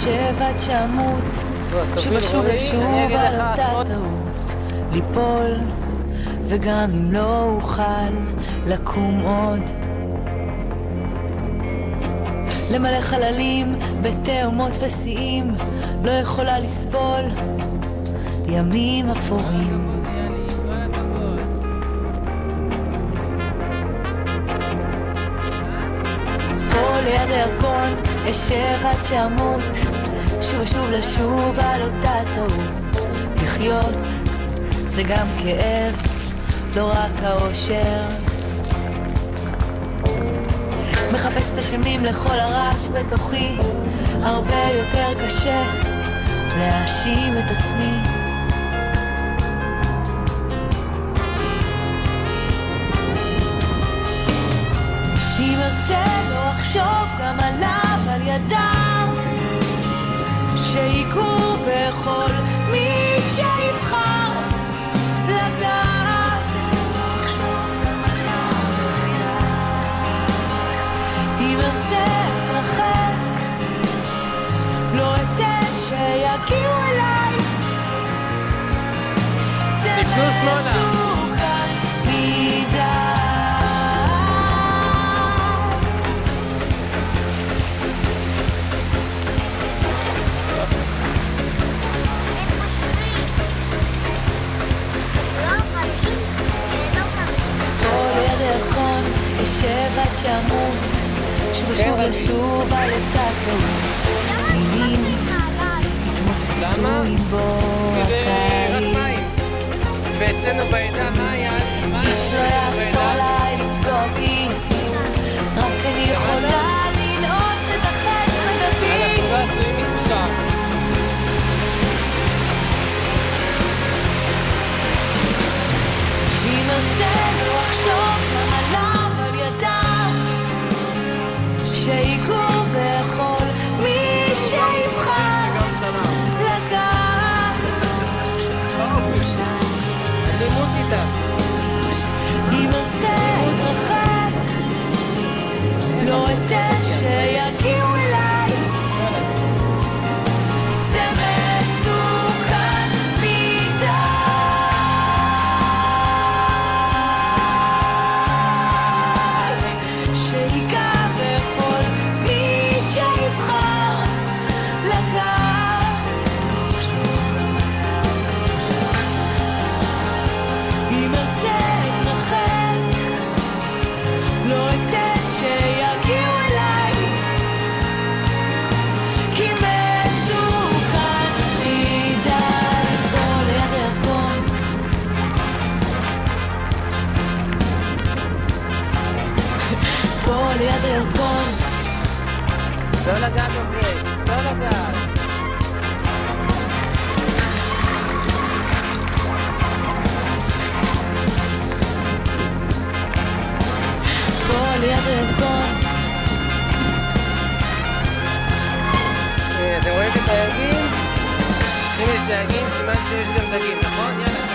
אשב עד שאמות, שוב ושוב ושוב על אותה טעות, ליפול, וגם אם לא אוכל לקום עוד, למלא חללים בתאומות ושיאים, לא יכולה לסבול ימים אפורים. פה ליד הירקון אשב עד שאמות, שוב ושוב לשוב על אותה טעות, לחיות זה גם כאב, לא רק האושר. מחפש את השמים לכל הרעש בתוכי, הרבה יותר קשה להאשים את עצמי. אם ארצה לא אחשוב גם עליו, על ידם שיקו בכל מי שיבחר לגעת. אם ארצה אתרחק, לא אתן שיגיעו אליי, זה מסוכן מדי. כל יד הירקון אשב עד שאמות, שוב ושוב לשוב על אותה טעות, מילים התמוססו עם בוא הקיץ, ואצלנו בעדה מאיה איש לא יעשור עליי לפגוע בי, רק אני יכולה לנעוץ את החץ בגבי. אם ארצה לא אחשוב גם עליו, על ידם שיקו בכל מי שיבחר לגעת. אם ארצה אתרחק, לא אתן שיגיעו אליי, זה מסוכן מדי. שיקה בכל מי שיבחר לגעת. אם ארצה אתרחק, לא אתן שיגיעו אליי, כי מסוכן מדי. פה ליד הירקון פה ליד הירקון לא לגעת בברקס, לא לגעת. פה ליד הירקון. אתם רואים את הדגים? אם יש דגים, סימן שיש גם דגים, נכון? יאללה.